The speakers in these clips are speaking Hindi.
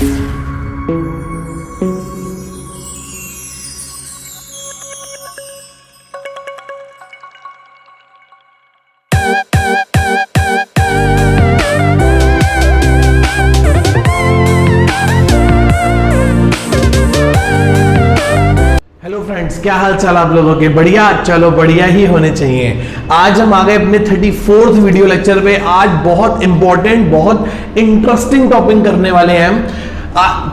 हेलो फ्रेंड्स, क्या हाल चाल आप लोगों के? बढ़िया? चलो बढ़िया ही होने चाहिए। आज हम आ गए अपने 34th वीडियो लेक्चर पे। आज बहुत इंपॉर्टेंट, बहुत इंटरेस्टिंग टॉपिक करने वाले हैं हम।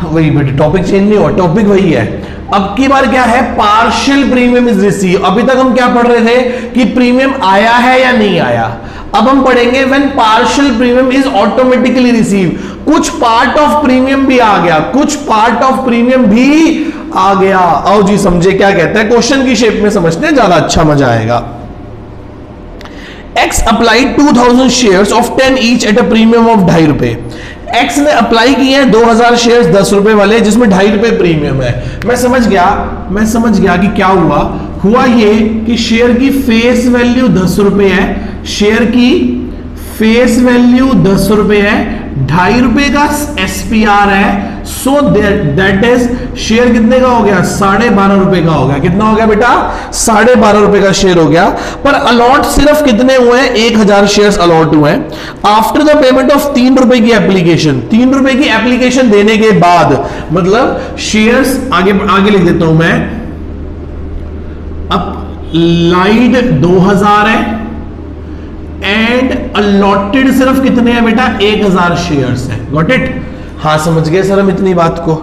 वही बेटे, टॉपिक चेंज नहीं हुआ, टॉपिक वही है। अब की बार क्या है? Partial premium is receive. अभी तक हम क्या पढ़ रहे थे कि प्रीमियम आया है या नहीं आया। अब हम पढ़ेंगे when partial premium is automatically receive. कुछ पार्ट ऑफ प्रीमियम भी आ गया, कुछ पार्ट ऑफ प्रीमियम भी आ गया। आओ जी समझे क्या कहता है, क्वेश्चन की शेप में समझते हैं, ज्यादा अच्छा मजा आएगा। X applied 2000 shares of 10 each at a premium of ₹2.5। X ने अप्लाई किए हैं 2000 शेयर्स 10 रुपए वाले, जिसमें ₹2.5 प्रीमियम है। मैं समझ गया कि क्या हुआ ये कि शेयर की फेस वैल्यू 10 रुपए है, शेयर की फेस वैल्यू 10 रुपए है, ₹2.5 का SPR है। सो दैट इज शेयर कितने का हो गया? ₹12.5 का हो गया। कितना हो गया बेटा? ₹12.5 का शेयर हो गया। पर अलॉट सिर्फ कितने हुए हैं? 1000 शेयर्स अलॉट हुए हैं। आफ्टर द पेमेंट ऑफ ₹3 की एप्लीकेशन, ₹3 की एप्लीकेशन देने के बाद, मतलब शेयर्स आगे लिख देता हूं मैं। अप्लाइड 2000 है एंड अलॉटेड सिर्फ कितने हैं बेटा? 1000 शेयर्स है। Got it? हाँ समझ गए सर हम इतनी बात को।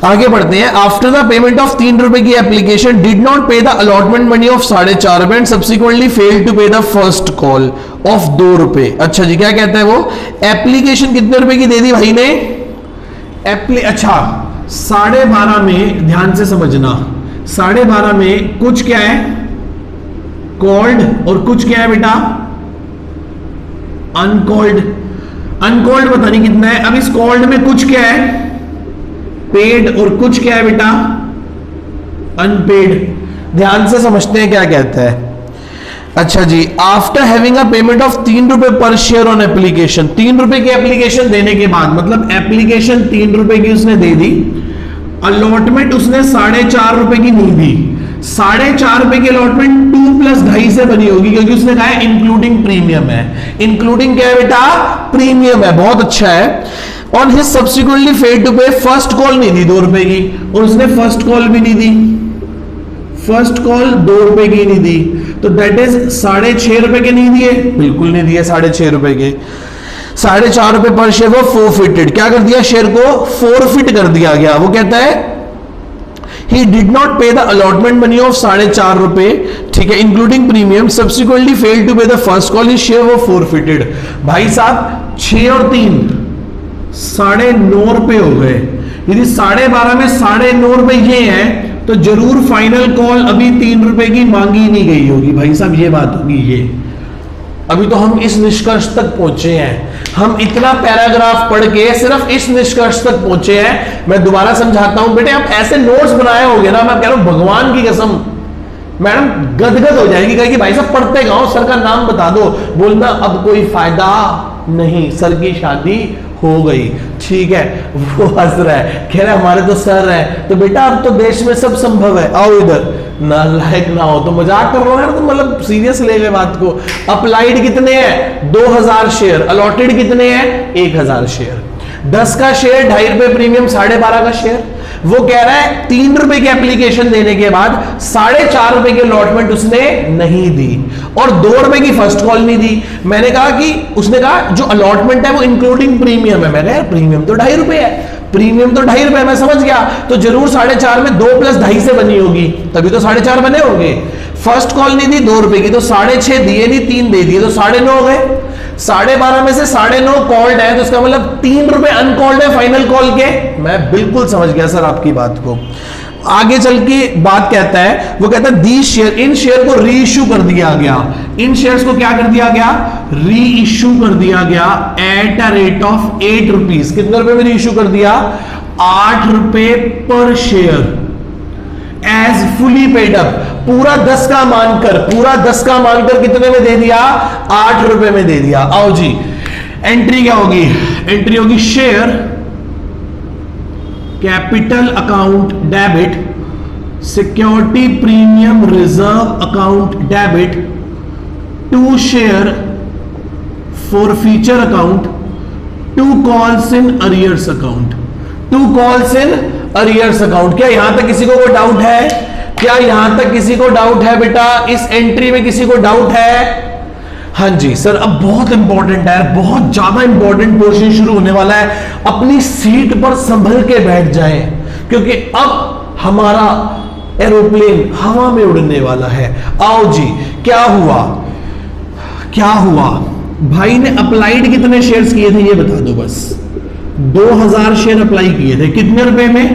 आगे बढ़ते हैं। आफ्टर द पेमेंट ऑफ ₹3 की application did not pay the allotment money of ₹4.5 and subsequently failed to pay the first call of ₹2। अच्छा जी, क्या कहता है वो? एप्लीकेशन कितने रुपए की दे दी भाई ने? अच्छा, 12.5 में, ध्यान से समझना, 12.5 में कुछ क्या है? कॉल्ड, और कुछ क्या है बेटा? अनकॉल्ड। अनकॉल्ड पता नहीं कितना है। अब इस कॉल्ड में कुछ क्या है? पेड, और कुछ क्या है बेटा? अनपेड। ध्यान से समझते हैं क्या कहता है। अच्छा जी, after having a payment of ₹3 per share on application, ₹3 की एप्लीकेशन देने के बाद, मतलब एप्लीकेशन ₹3 की उसने दे दी, अलॉटमेंट उसने ₹4.5 की नहीं दी। ₹4.5 की अलॉटमेंट 2 + 2.5 से बनी होगी, क्योंकि उसने कहा है इंक्लूडिंग प्रीमियम है। इंक्लूडिंग क्या है बेटा? प्रीमियम है। बहुत अच्छा है। On his subsequently failed to pay, first call नहीं दी ₹2 की, और उसने फर्स्ट कॉल भी नहीं दी, फर्स्ट कॉल ₹2 की नहीं दी, तो दैट इज ₹6.5 के नहीं दिए, बिल्कुल नहीं दिए ₹6.5 के। ₹4.5 पर शेयर को फोरफिटेड, क्या कर दिया? शेयर को फोरफिट कर दिया गया। वो कहता है he did not pay the allotment money of ₹4.5, ठीक है, including premium, subsequently failed to pay the first call, his share was forfeited। भाई साहब 6 और 3 ₹9.5 हो गए। यदि 12.5 में ₹9.5 ये है, तो जरूर फाइनल कॉल अभी ₹3 की मांगी नहीं गई होगी। भाई साहब ये बात होगी। ये अभी तो हम इस निष्कर्ष तक पहुंचे हैं, हम इतना पैराग्राफ पढ़ के सिर्फ इस निष्कर्ष तक पहुंचे हैं। मैं दोबारा समझाता हूं बेटे, आप ऐसे नोट्स बनाए होंगे ना, मैं कह रहा हूं भगवान की कसम, मैडम गदगद हो जाएगी, कहेगी भाई साहब पढ़ते गाओ, सर का नाम बता दो, बोलना अब कोई फायदा नहीं, सर की शादी हो गई। ठीक है, वो हंस रहा है, कह रहा है हमारे तो सर है। तो बेटा अब तो देश में सब संभव है, आओ इधर, ना लायक ना हो तो मजाक कर रहे हो तो मतलब सीरियस ले गए बात को। अप्लाइड कितने हैं? 2000 शेयर, अलॉटेड कितने हैं? 1000 शेयर। 10 का शेयर, ₹2.5 प्रीमियम, 12.5 का शेयर। वो कह रहा है ₹3 की एप्लीकेशन देने के बाद ₹4.5 की अलॉटमेंट उसने नहीं दी, और ₹2 की फर्स्ट कॉल नहीं दी। मैंने कहा कि उसने कहा जो अलॉटमेंट है वो इंक्लूडिंग प्रीमियम है। मैंने कहा प्रीमियम तो ₹2.5 है, प्रीमियम तो ₹2.5, मैं समझ गया, तो जरूर 4.5 में 2 + 2.5 से बनी होगी, तभी तो 4.5 बने होंगे। फर्स्ट कॉल नहीं दी ₹2 की, तो 6.5 दिए नहीं, 3 दे दिए, तो 9.5 हो गए। 12.5 में से 9.5 कॉल्ड है, तो इसका मतलब ₹3 अनकॉल्ड है फाइनल कॉल के। मैं बिल्कुल समझ गया सर आपकी बात को। आगे चल के बात कहता है, वो कहता है दी शेयर, इन शेयर को री इश्यू कर दिया गया। इन शेयर्स को क्या कर दिया गया? री इश्यू कर दिया गया एट अ रेट ऑफ ₹8। कितने रुपए में री इश्यू कर दिया? ₹8 पर share as fully paid up. पूरा 10 का मानकर कितने में दे दिया? ₹8 में दे दिया। आओ जी, एंट्री क्या होगी? एंट्री होगी share capital account debit, security premium reserve account debit, 2 share forfeiture account, 2 calls in arrears account, 2 calls in arrears account. क्या यहां तक किसी को कोई डाउट है? क्या यहां तक किसी को डाउट है बेटा? इस एंट्री में किसी को डाउट है? हाँ जी सर, अब बहुत इंपॉर्टेंट है, बहुत ज्यादा इंपॉर्टेंट पोर्शन शुरू होने वाला है। अपनी सीट पर संभल के बैठ जाएं, क्योंकि अब हमारा एरोप्लेन हवा में उड़ने वाला है। आओ जी, क्या हुआ? क्या हुआ? भाई ने अप्लाइड कितने शेयर्स किए थे ये बता दो बस। 2000 शेयर अप्लाई किए थे, कितने रुपए में?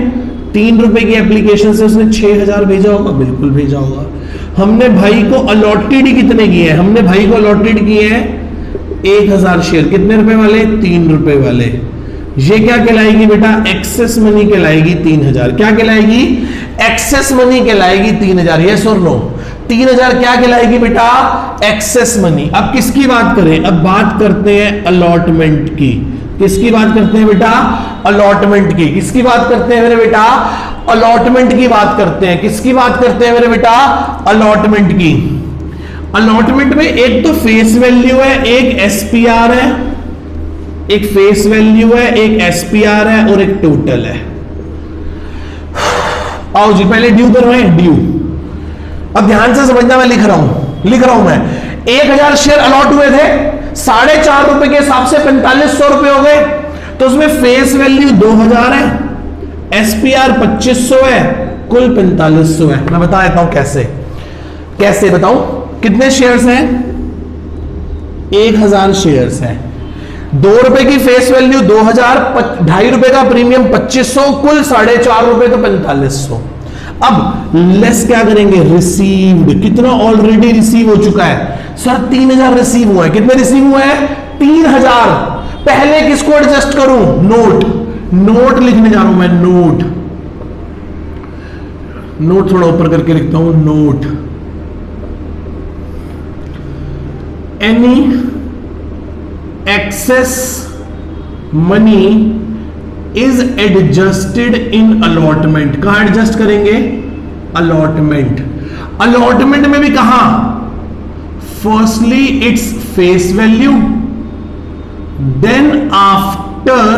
3 रुपए की एप्लीकेशन से उसने 6000 भेजा होगा, बिल्कुल भेजा होगा। हमने भाई को अलॉटेड कितने किए हैं? हमने भाई को अलॉटेड किए हैं 1000 शेयर, कितने रुपए वाले? 3 रुपए वाले। ये क्या कहलाएगी बेटा? एक्सेस मनी कहलाएगी 3000। क्या कहलाएगी? एक्सेस मनी कहलाएगी 3000। यस और नो? 3000 क्या कहलाएगी बेटा? Excess money. अब किसकी बात करें? अब बात करते हैं अलॉटमेंट की। किसकी बात करते हैं बेटा? अलॉटमेंट की। किसकी बात करते हैं मेरे बेटा? अलॉटमेंट की बात करते हैं। किसकी बात करते हैं मेरे बेटा? अलॉटमेंट की। अलॉटमेंट में एक तो फेस वैल्यू है, एक एसपीआर है। एक फेस वैल्यू है, एक एसपीआर है और एक टोटल है। आओ जी, पहले ड्यू करवाएं, ड्यू। अब ध्यान से समझना, मैं लिख रहा हूं मैं। 1000 शेयर अलॉट हुए थे, 4.5 रुपए के हिसाब से 4500 रुपए हो गए। तो उसमें फेस वैल्यू 2000 है, एसपीआर 2500 है, कुल 4500 है। मैं बता देता हूं कैसे बताऊं। कितने शेयर्स हैं? 1000 शेयर्स हैं। 2 रुपए की फेस वैल्यू 2000, 2.5 रुपए का प्रीमियम 2500, कुल 4.5 रुपए तो 4500। अब लेस क्या करेंगे? रिसीव्ड। कितना ऑलरेडी रिसीव हो चुका है? सर 3000 रिसीव हुआ है। कितने रिसीव हुए हैं? 3000। पहले किसको एडजस्ट करूं? नोट लिखने जा रहा हूं मैं। नोट थोड़ा ऊपर करके लिखता हूं। Note any excess money is adjusted in allotment. कहां एडजस्ट करेंगे? अलॉटमेंट में भी कहां? Firstly it's face value, then after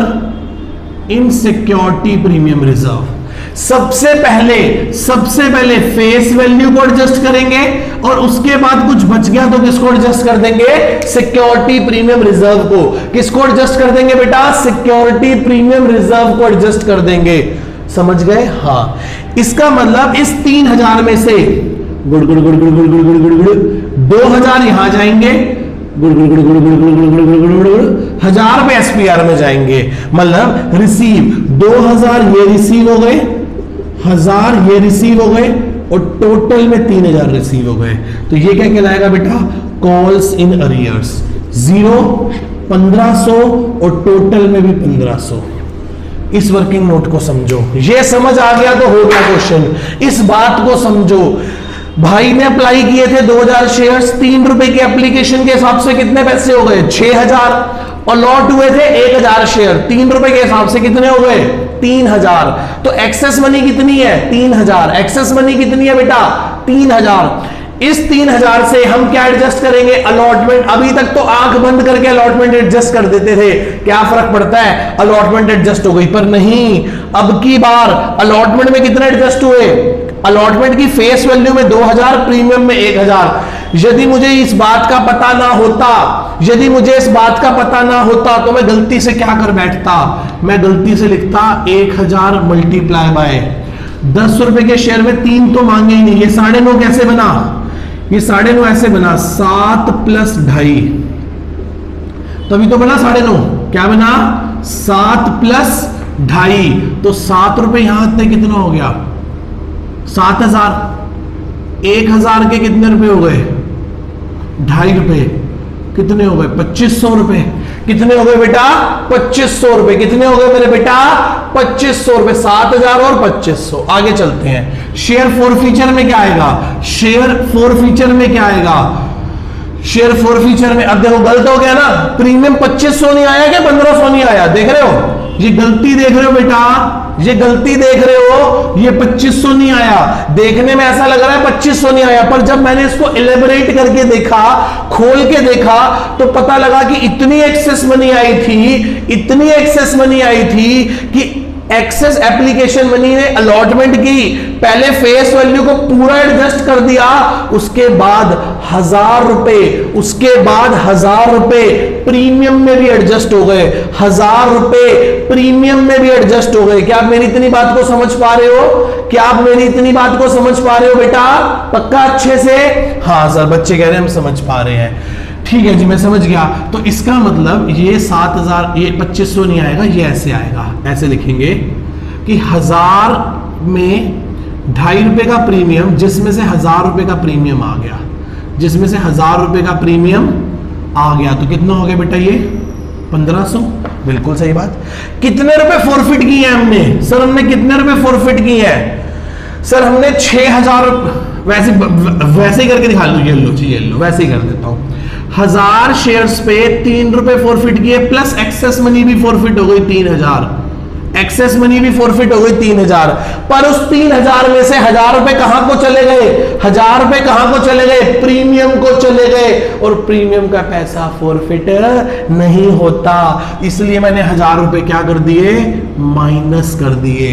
in security premium reserve. सबसे पहले फेस वैल्यू को एडजस्ट करेंगे और उसके बाद कुछ बच गया तो किसको एडजस्ट कर देंगे? सिक्योरिटी प्रीमियम रिजर्व को। किसको एडजस्ट कर देंगे बेटा? सिक्योरिटी प्रीमियम रिजर्व को एडजस्ट कर देंगे। समझ गए? हाँ। इसका मतलब इस 3000 में से गुड़ 2000 यहां जाएंगे, 1000 रुपए एसपीआर में जाएंगे। मतलब रिसीव 2000 ये रिसीव हो गए, 1000 ये रिसीव हो गए और टोटल में 3000 रिसीव हो गए। तो ये क्या कहलाएगा बेटा? Calls in arrears. 0 1500 और टोटल में भी 1500। इस वर्किंग नोट को समझो। ये समझ आ गया तो हो गया क्वेश्चन। इस बात को समझो। भाई ने अप्लाई किए थे 2000 शेयर्स, 3 रुपए की एप्लीकेशन के हिसाब से कितने पैसे हो गए? 6000। और लॉट हुए थे 1000 शेयर, 3 रुपए के हिसाब से कितने हो गए? 3000। तो एक्सेस मनी कितनी है? 3000। एक्सेस मनी कितनी है बेटा? 3000। इस 3000 से हम क्या एडजस्ट करेंगे? अलॉटमेंट। अभी तक तो आंख बंद करके अलॉटमेंट एडजस्ट कर देते थे, क्या फर्क पड़ता है, अलॉटमेंट एडजस्ट हो गई। पर नहीं, अब की बार अलॉटमेंट में कितने एडजस्ट हुए? अलॉटमेंट की फेस वैल्यू में 2000, प्रीमियम में 1000। यदि मुझे इस बात का पता ना होता तो मैं गलती से क्या कर बैठता? मैं गलती से लिखता 1000 मल्टीप्लाई बाय 10 रुपए के शेयर में 3 तो मांगे ही नहीं। ये 9.5 कैसे बना? ये 9.5 ऐसे बना, 7 + 2.5, तभी तो बना 9.5। क्या बना? 7 + 2.5। तो 7 रुपए यहां से कितना हो गया? 7000। 1000 के कितने रुपए हो गए? 2.5 रुपए। कितने हो गए? 2500 रुपए। कितने हो गए बेटा? 2500 रुपए। कितने हो गए मेरे बेटा? 2500 रुपए। 7000 और 2500। आगे चलते हैं। शेयर फॉरफीचर में क्या आएगा? शेयर फॉरफीचर में अब देखो गलत हो गया ना। प्रीमियम 2500 नहीं आया क्या? 1500 नहीं आया? देख रहे हो? ये गलती देख रहे हो बेटा, ये गलती देख रहे हो, ये 2500 नहीं आया। देखने में ऐसा लग रहा है 2500 नहीं आया, पर जब मैंने इसको एलेबोरेट करके देखा, खोल के देखा, तो पता लगा कि इतनी एक्सेस मनी आई थी, इतनी एक्सेस मनी आई थी कि एक्सेस एप्लीकेशन मनी ने अलॉटमेंट की, पहले फेस वैल्यू को पूरा एडजस्ट कर दिया, उसके बाद 1000 रुपए, उसके बाद 1000 रुपए प्रीमियम में भी एडजस्ट हो गए, 1000 रुपए प्रीमियम में भी एडजस्ट हो गए। क्या आप मेरी इतनी बात को समझ पा रहे हो? क्या आप मेरी इतनी बात को समझ पा रहे हो बेटा? पक्का अच्छे से? हाँ सर, बच्चे कह रहे हैं हम समझ पा रहे हैं। ठीक है जी, मैं समझ गया। तो इसका मतलब ये 7000, ये 2500 नहीं आएगा, ये ऐसे आएगा, ऐसे लिखेंगे कि 1000 में 2.5 रुपए का प्रीमियम, जिसमें से 1000 रुपए का प्रीमियम आ गया, जिसमें से 1000 रुपए का प्रीमियम आ गया, तो कितना हो गया बेटा ये? 1500। बिल्कुल सही बात। कितने रुपए फॉरफिट किए हैं हमने? सर हमने कितने रुपए फॉरफिट किए हैं? सर हमने 6000। वैसे वैसे ही करके दिखा लो, ये लो, वैसे ही कर देता हूं। 1000 शेयर्स पे 3 रुपए फॉरफिट किए, प्लस एक्सेस मनी भी फॉरफिट हो गई 3000, एक्सेस मनी भी फॉरफिट हो गई 3000। पर उस 3000 में से 1000 रुपए कहां को चले गए? 1000 रुपए कहां को चले गए? प्रीमियम को चले गए, और प्रीमियम का पैसा फॉरफिट नहीं होता, इसलिए मैंने 1000 रुपए क्या कर दिए? माइनस कर दिए।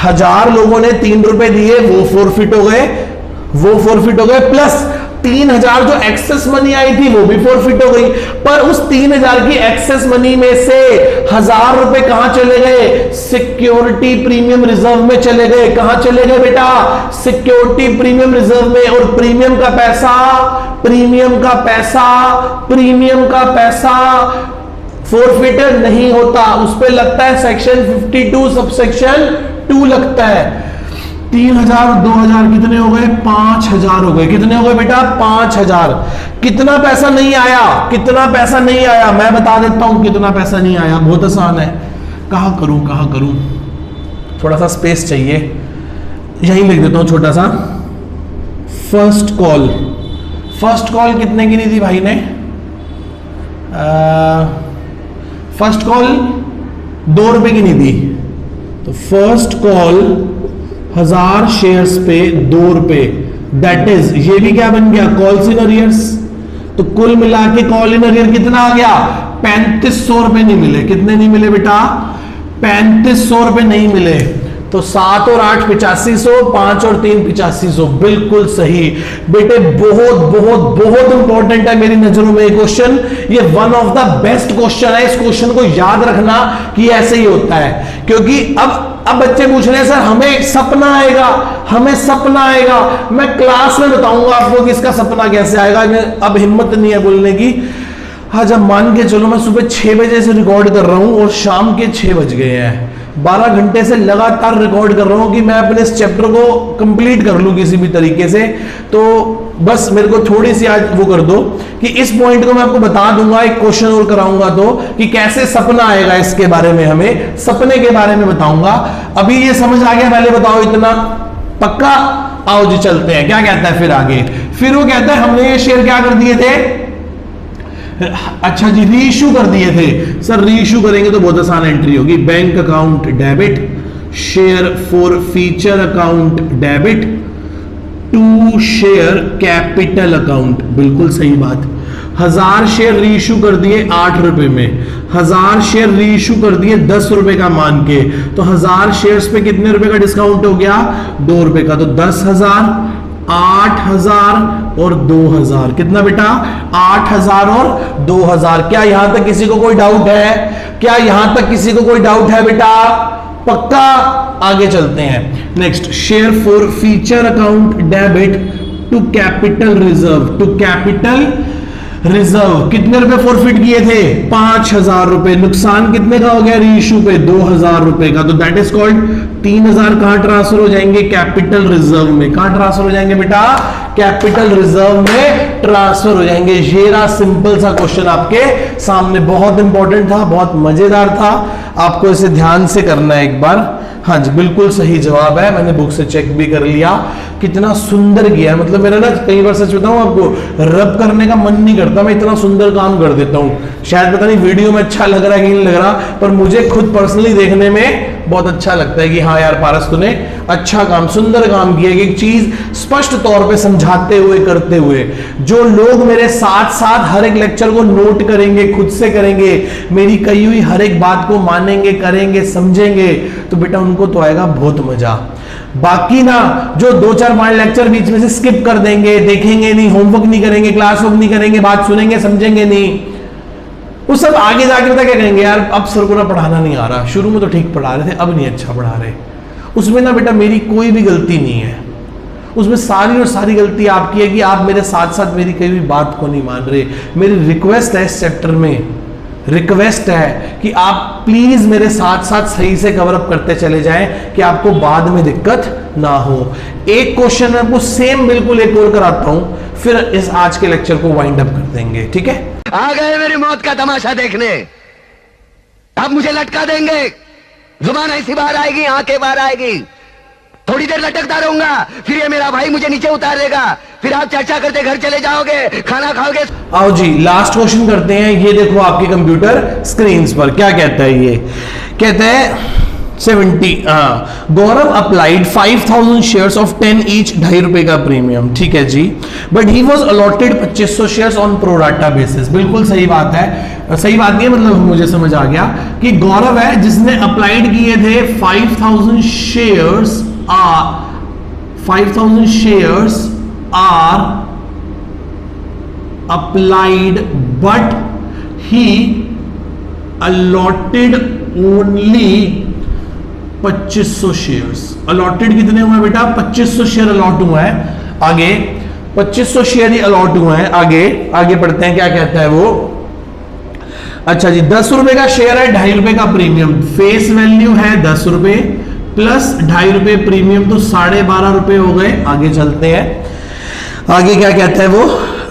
1000 लोगों ने 3 रुपए दिए, वो फॉरफिट हो गए, प्लस 3000 जो एक्सेस मनी आई थी वो भी फॉरफिट हो गई। पर उस 3000 की एक्सेस मनी में से 1000 रुपए कहां चले गए? सिक्योरिटी प्रीमियम रिजर्व में चले गए। कहां चले गए बेटा? सिक्योरिटी प्रीमियम रिजर्व में। और प्रीमियम का पैसा फॉरफिट नहीं होता, उस पर लगता है सेक्शन 52 सबसेक्शन 2 लगता है। 3000 और 2000 कितने हो गए? 5000 हो गए। कितने हो गए बेटा? 5000। कितना पैसा नहीं आया? कितना पैसा नहीं आया? मैं बता देता हूं कितना पैसा नहीं आया, बहुत आसान है। कहां करूं? थोड़ा सा स्पेस चाहिए, यहीं लिख देता हूं छोटा सा। फर्स्ट कॉल कितने की नहीं थी भाई ने? फर्स्ट कॉल 2 रुपए की नहीं दी, तो फर्स्ट कॉल 1000 शेयर्स पे 2 रुपए, दैट इज, ये भी क्या बन गया? Calls in arrears. तो कुल मिला के कॉल इन अरियर कितना आ गया? 3500 रुपए नहीं मिले। कितने नहीं मिले बेटा? 3500 रुपए नहीं मिले। तो 7 और 8 8500, 5 और 3 8500। बिल्कुल सही बेटे, बहुत इंपॉर्टेंट है मेरी नजरों में ये क्वेश्चन। ये one of the best question है। इस क्वेश्चन को याद रखना कि ऐसे ही होता है, क्योंकि अब बच्चे पूछ रहे हैं सर हमें सपना आएगा। मैं क्लास में बताऊंगा आपको कि इसका सपना कैसे आएगा। अब हिम्मत नहीं है बोलने की। हाँ, जब मान के चलो मैं सुबह 6 बजे से रिकॉर्ड कर रहा हूं और शाम के 6 बज गए हैं, 12 घंटे से लगातार रिकॉर्ड कर रहा हूं कि मैं अपने इस चैप्टर को कंप्लीट कर लूं किसी भी तरीके से। तो बस मेरे को थोड़ी सी आज वो कर दो कि इस पॉइंट को मैं आपको बता दूंगा, एक क्वेश्चन और कराऊंगा तो कि कैसे सपना आएगा, इसके बारे में हमें सपने के बारे में बताऊंगा। अभी ये समझ आ गया? पहले बताओ इतना पक्का? आओ जी चलते हैं। क्या कहता है फिर आगे? फिर वो कहता है हमने ये शेयर क्या कर दिए थे? अच्छा जी, रीइश्यू कर दिए थे। सर रीइश्यू करेंगे तो बहुत आसान एंट्री होगी। Bank account debit, share forfeiture account debit to share capital account. बिल्कुल सही बात। 1000 शेयर रीइश्यू कर दिए 8 रुपए में, 1000 शेयर रीइश्यू कर दिए 10 रुपए का मान के, तो 1000 शेयर्स पे कितने रुपए का डिस्काउंट हो गया? 2 रुपए का। तो 10,000, 8000 और 2000। कितना बेटा? 8000 और 2000। क्या यहां तक किसी को कोई डाउट है? बेटा पक्का? आगे चलते हैं। Next, share forfeiture account debit to capital reserve. कितने रुपए फॉरफिट किए थे? 5000 रुपए। नुकसान कितने का हो गया रीइश्यू पे? 2000 रुपए का। तो दैट इज कॉल्ड 3000 कहां ट्रांसफर हो जाएंगे? कैपिटल रिजर्व में। कहां ट्रांसफर हो जाएंगे बेटा? कैपिटल रिजर्व में ट्रांसफर हो जाएंगे। ये रहा सिंपल सा क्वेश्चन आपके सामने, बहुत इंपॉर्टेंट था, बहुत मजेदार था, आपको इसे ध्यान से करना है एक बार। हाँ जी, बिल्कुल सही जवाब है, मैंने बुक से चेक भी कर लिया। कितना सुंदर किया, मतलब मेरा ना कई बार सच बताऊं आपको, रब करने का मन नहीं करता, मैं इतना सुंदर काम कर देता हूं। शायद पता नहीं वीडियो में अच्छा लग रहा है कि नहीं लग रहा, पर मुझे खुद पर्सनली देखने में बहुत अच्छा लगता है कि हाँ यार पारस तूने अच्छा काम, सुंदर काम किया, कि एक चीज स्पष्ट तौर पे समझाते हुए, करते हुए। जो लोग मेरे साथ साथ हर एक लेक्चर को नोट करेंगे, खुद से करेंगे, मेरी कही हुई हर एक बात को मानेंगे, करेंगे, समझेंगे, तो बेटा उनको तो आएगा बहुत मजा। बाकी ना जो 2-4-5 लेक्चर बीच में से स्किप कर देंगे, देखेंगे नहीं, होमवर्क नहीं करेंगे, क्लास वर्क नहीं करेंगे, बात सुनेंगे, समझेंगे नहीं, वो सब आगे जाके पता क्या कहेंगे, यार अब सर को ना पढ़ाना नहीं आ रहा, शुरू में तो ठीक पढ़ा रहे थे, अब नहीं अच्छा पढ़ा रहे। उसमें ना बेटा मेरी कोई भी गलती नहीं है, उसमें सारी और सारी गलती आपकी है कि आप मेरे साथ साथ मेरी कई भी बात को नहीं मान रहे। मेरी रिक्वेस्ट है इस चैप्टर में, रिक्वेस्ट है कि आप प्लीज मेरे साथ साथ सही से कवर अप करते चले जाएं कि आपको बाद में दिक्कत ना हो। एक क्वेश्चन में आपको सेम बिल्कुल एक और कराता हूं, फिर इस आज के लेक्चर को वाइंड अप कर देंगे, ठीक है। आ गए मेरी मौत का तमाशा देखने, अब मुझे लटका देंगे, जुबान ऐसी बाहर आएगी, आंखें बाहर आएगी, थोड़ी देर लटकता रहूंगा, फिर ये मेरा भाई मुझे नीचे उतारेगा, फिर आप चर्चा करते घर चले जाओगे, खाना खाओगे। आओ जी लास्ट क्वेश्चन करते हैं। ये देखो आपके कंप्यूटर स्क्रीन पर क्या कहता है, ये कहता है 70 Gaurav applied 5000 shares of 10 each, ₹2.5 का प्रीमियम, ठीक है जी, but he was allotted 2500 shares on pro rata basis. बिल्कुल सही बात है, सही बात नहीं है, मतलब मुझे समझ आ गया कि गौरव है जिसने अप्लाइड किए थे 5000 shares are applied but he allotted only 2500 shares. Allotted कितने हुए बेटा, 2500 शेयर अलॉट हुआ है। आगे 2500 शेयर ही अलॉट हुआ है। आगे आगे पढ़ते हैं क्या कहता है वो। अच्छा जी, 10 रुपए का शेयर है, ₹2.5 का प्रीमियम, फेस वैल्यू है 10 रुपए प्लस ₹2.5 प्रीमियम, तो ₹12.5 हो गए। आगे चलते हैं, आगे क्या कहता है वो,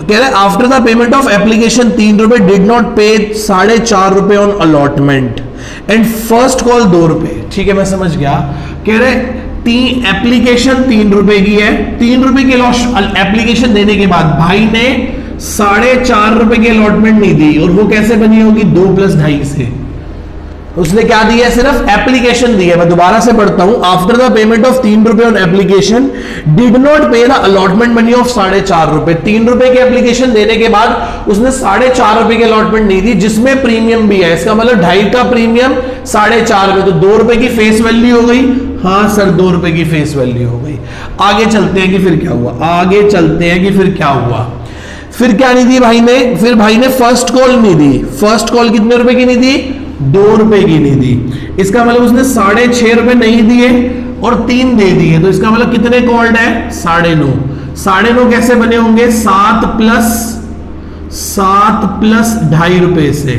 कह रहे after the payment of application ₹3 did not पे ₹4.5 on allotment and first call ₹2। ठीक है मैं समझ गया। कह रहे एप्लीकेशन ₹3 की है, ₹3 की एप्लीकेशन देने के बाद भाई ने ₹4.5 की अलॉटमेंट नहीं दी, और वो कैसे बनी होगी, 2 + 2.5 से। उसने क्या दिया है, सिर्फ एप्लीकेशन दी है। मैं दोबारा से पढ़ता हूं, after the payment of ₹3 on application did not pay the allotment money of ₹4.5। ₹3 की एप्लीकेशन देने के बाद उसने ₹4.5 की अलॉटमेंट नहीं दी, जिसमें प्रीमियम भी है। इसका मतलब 2.5 का प्रीमियम ₹4.5, तो ₹2 की फेस वैल्यू हो गई। हाँ सर, ₹2 की फेस वैल्यू हो गई। आगे चलते हैं कि फिर क्या हुआ, आगे चलते हैं कि फिर क्या हुआ। फिर क्या नहीं दी भाई ने, फिर भाई ने फर्स्ट कॉल नहीं दी। फर्स्ट कॉल कितने रुपए की नहीं दी, ₹2 की नहीं दी। इसका मतलब उसने ₹6.5 नहीं दिए और 3 दे दिए, तो इसका मतलब कितने कॉल्ड है, 9.5। 9.5 कैसे बने होंगे, 7 प्लस ₹2.5 से।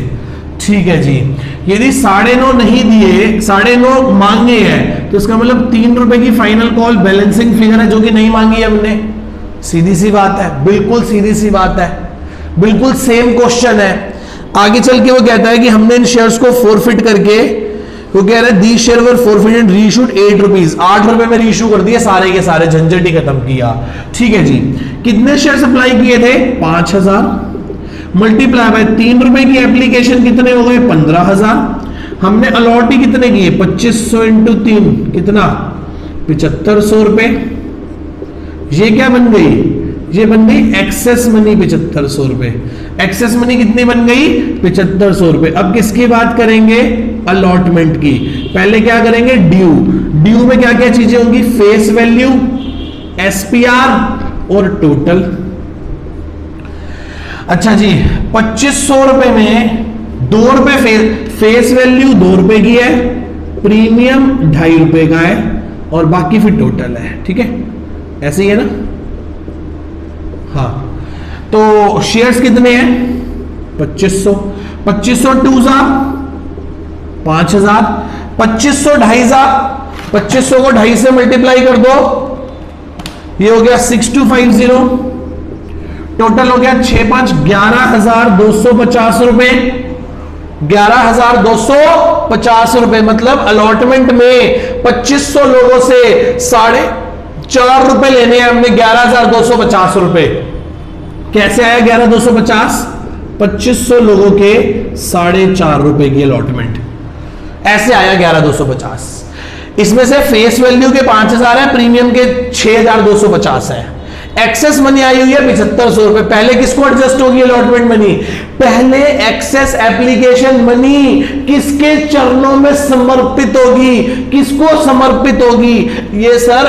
ठीक है जी, यदि 9.5 नहीं दिए, 9.5 मांगे हैं, तो इसका मतलब ₹3 की फाइनल कॉल बैलेंसिंग फिगर है, जो कि नहीं मांगी हमने। सीधी सी बात है, बिल्कुल सीधी सी बात है, बिल्कुल सेम क्वेश्चन है। आगे चल के वो कहता है कि हमने इन शेयर्स को फोरफिट करके, वो कह रहा है the share were forfeit and reissued ₹8, ₹8 में रीइश्यू कर दिए, सारे के सारे झंझट ही खत्म किया। ठीक है जी, कितने शेयर सप्लाई किए थे, 5000 मल्टीप्लाई बाय ₹3 की एप्लीकेशन कितने हो गए, 15000। हमने अलॉट ही कितने किए, 2500 × 3 कितना, ₹7500। ये क्या बन गई, ये बन गई एक्सेस मनी ₹7500। एक्सेस मनी कितनी बन गई, ₹7500। अब किसकी बात करेंगे, अलॉटमेंट की। पहले क्या करेंगे, ड्यू। ड्यू में क्या क्या चीजें होंगी, फेस वैल्यू, एसपीआर और टोटल। अच्छा जी, ₹2500 में ₹2 फेस वैल्यू ₹2 की है, प्रीमियम ₹2.5 का है, और बाकी फिर टोटल है। ठीक है, ऐसे ही है ना। हाँ, तो शेयर्स कितने हैं, 2500। 2500 2 5000, 2500 2.5, 2500 को 2.5 से मल्टीप्लाई कर दो, ये हो गया 6250। टोटल हो गया 6 5 11,250 रुपए, 11,250 रुपए, मतलब अलॉटमेंट में 2500 लोगों से 4.5 रुपए लेने हैं हमने, 11,250 रुपए। कैसे आया 11,250? 2500 लोगों के 4.5 रुपए की अलॉटमेंट, ऐसे आया 11,250। इसमें से फेस वैल्यू के 5,000 है, प्रीमियम के 6,250 है। एक्सेस मनी आई हुई है 7,500 रुपए। पहले किसको एडजस्ट होगी अलॉटमेंट मनी? पहले एक्सेस एप्लीकेशन मनी किसके चरणों में समर्पित होगी? किसको समर्पित होगी? ये सर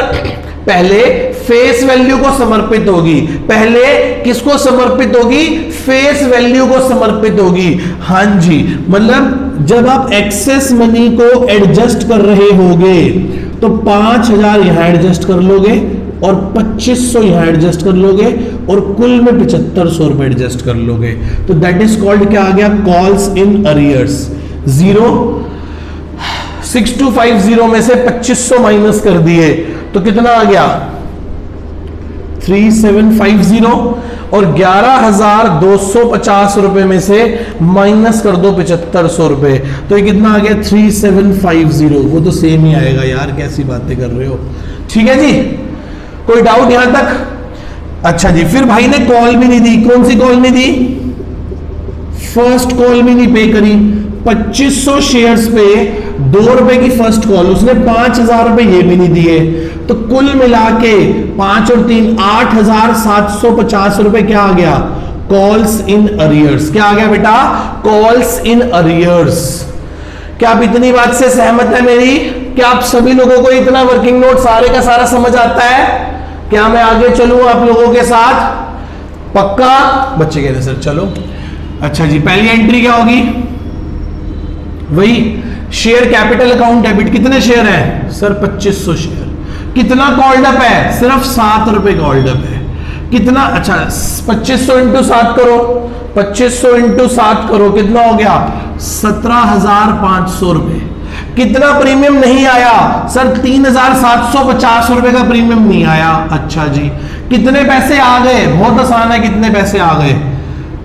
पहले फेस वैल्यू को समर्पित होगी। पहले किसको समर्पित होगी? फेस वैल्यू को समर्पित होगी। हां जी, मतलब जब आप एक्सेस मनी को एडजस्ट कर रहे होगे तो 5,000 यहां एडजस्ट कर लोगे और 2500 यहां एडजस्ट कर लोगे और कुल में 7,500 रुपए एडजस्ट कर लोगे। तो दैट इज कॉल्ड क्या आ गया? Calls in arrears. 6250 में से 2500 माइनस कर दिए तो कितना आ गया? 3750। और 11,250 रुपए में से माइनस कर दो 7,500 रुपए, तो ये कितना आ गया? 3750। वो तो सेम ही आएगा यार, कैसी बातें कर रहे हो। ठीक है जी, कोई डाउट यहां तक? अच्छा जी, फिर भाई ने कॉल भी नहीं दी। कौन सी कॉल नहीं दी? फर्स्ट कॉल भी नहीं पे करी। 2500 शेयर्स पे 2 रुपए की फर्स्ट कॉल, उसने 5,000 रुपए ये भी नहीं दिए। तो कुल मिला के 5 और 3 8,750 रुपए क्या आ गया? Calls in arrears. क्या आ गया बेटा? Calls in arrears. क्या आप इतनी बात से सहमत है मेरी? क्या आप सभी लोगों को इतना वर्किंग नोट सारे का सारा समझ आता है? क्या मैं आगे चलूं आप लोगों के साथ? पक्का? बच्चे कहते सर चलो। अच्छा जी, पहली एंट्री क्या होगी? वही शेयर कैपिटल अकाउंट डेबिट। कितने शेयर हैं सर? 2500 शेयर। कितना कॉल्ड अप है? सिर्फ 7 रुपए कॉल्ड अप है। कितना? अच्छा 2500 इंटू 7 करो, 2500 इंटू 7 करो, कितना हो गया? 17,500 रुपए। कितना प्रीमियम नहीं आया सर? 3,750 रुपए का प्रीमियम नहीं आया। अच्छा जी, कितने पैसे आ गए? बहुत आसान है, कितने पैसे आ गए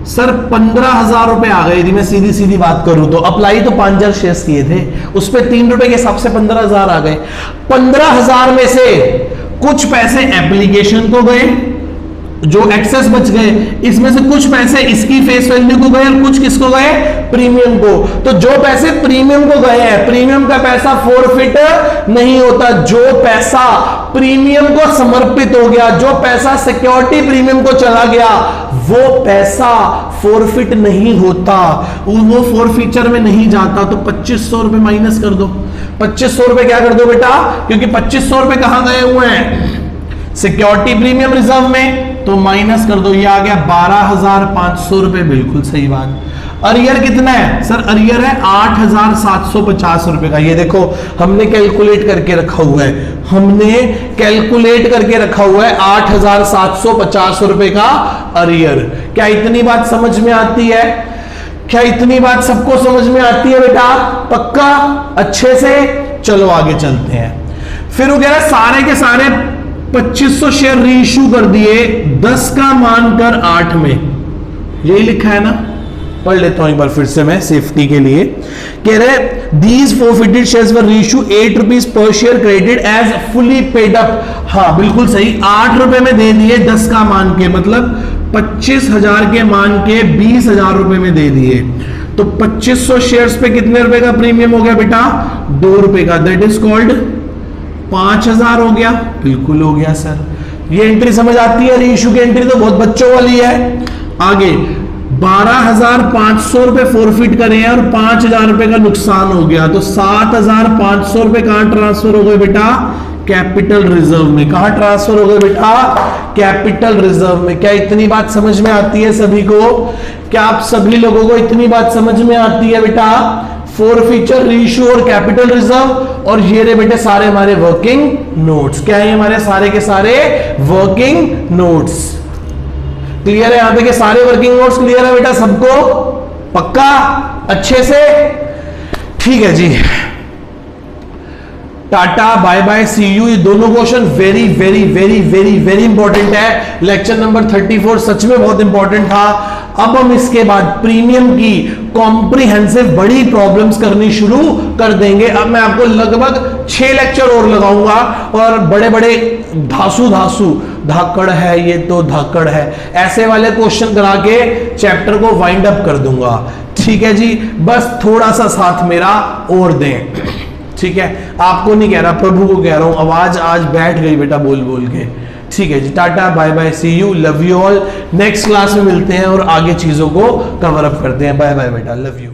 सर? 15,000 रुपए आ गए। यदि मैं सीधी सीधी बात करूं तो अप्लाई तो 5,000 शेयर्स किए थे, उस पर 3 रुपए के हिसाब से 15,000 आ गए। 15,000 में से कुछ पैसे एप्लीकेशन को गए, जो एक्सेस बच गए, इसमें से कुछ पैसे इसकी फेस वैल्यू को गए और कुछ किसको गए? प्रीमियम को। तो जो पैसे प्रीमियम को गए हैं, प्रीमियम का पैसा फॉरफिट नहीं होता। जो पैसा प्रीमियम को समर्पित हो गया, जो पैसा सिक्योरिटी प्रीमियम को चला गया, वो पैसा फॉरफिट नहीं होता, वो फॉरफीचर में नहीं जाता। तो 2500 रुपए माइनस कर दो। 2500 रुपए क्या कर दो बेटा? क्योंकि 2500 रुपए कहां गए हुए हैं? सिक्योरिटी प्रीमियम रिजर्व में, तो माइनस कर दो। ये आ गया 12,500 रुपए। बिल्कुल सही बात। अरियर कितना है सर? अरियर है 8,750 रुपए का। ये देखो हमने कैलकुलेट करके रखा हुआ है, हमने कैलकुलेट करके रखा हुआ है 8,750 रुपए का अरियर। क्या इतनी बात समझ में आती है? क्या इतनी बात सबको समझ में आती है बेटा? पक्का? अच्छे से? चलो आगे चलते हैं। फिर वो कह रहा है सारे के सारे 2500 शेयर रीइश्यू कर दिए 10 का मानकर 8 में। यही लिखा है ना? पढ़ लेता हूं एक बार फिर से मैं सेफ्टी के लिए। कह रहे these forfeited shares were reissue 8 rupees per share credit as fully paid up. हाँ बिल्कुल सही, 8 रुपए में दे दिए 10 का मान के, मतलब 25,000 के मान के 20,000 रुपए में दे दिए। तो 2500 शेयर्स पे कितने रुपए का प्रीमियम हो गया बेटा? 2 रुपए का। दैट इज कॉल्ड 5,000 हो गया। बिल्कुल हो गया सर। ये एंट्री समझ आती है? रीइश्यू की एंट्री तो बहुत बच्चों वाली है। आगे 12,500 रुपए फॉरफिट करे हैं और 5,000 रुपए का नुकसान हो गया, तो 7,500 रुपए कहां ट्रांसफर हो गए बेटा? कैपिटल रिजर्व में। कहां ट्रांसफर हो गए बेटा? कैपिटल रिजर्व में। क्या इतनी बात समझ में आती है सभी को? क्या आप सभी लोगों को इतनी बात समझ में आती है बेटा? फॉरफीचर, रीइश्यू और कैपिटल रिजर्व। और ये रे बेटे सारे हमारे वर्किंग नोट्स। क्या है? हमारे सारे के सारे वर्किंग नोट्स। क्लियर है यहां पे के सारे वर्किंग नोट्स? क्लियर है बेटा सबको? पक्का? अच्छे से? ठीक है जी। Ta-ta bye bye see you. ये दोनों question very very very very very important है। लेक्चर नंबर 34 सच में बहुत इंपॉर्टेंट था। अब हम इसके बाद प्रीमियम की कॉम्प्रिहेंसिव बड़ी प्रॉब्लम्स करनी शुरू कर देंगे। अब मैं आपको लगभग 6 लेक्चर और लगाऊंगा और बड़े बड़े धासु धाकड़ है, ये तो धाकड़ है, ऐसे वाले क्वेश्चन करा के चैप्टर को वाइंड अप कर दूंगा। ठीक है जी, बस थोड़ा सा साथ मेरा और दें। ठीक है, आपको नहीं कह रहा, प्रभु को कह रहा हूं। आवाज आज बैठ गई बेटा बोल बोल के। ठीक है जी, ta-ta bye bye see you, love you all. Next class में मिलते हैं और आगे चीजों को कवर अप करते हैं। बाय बाय बेटा, लव यू।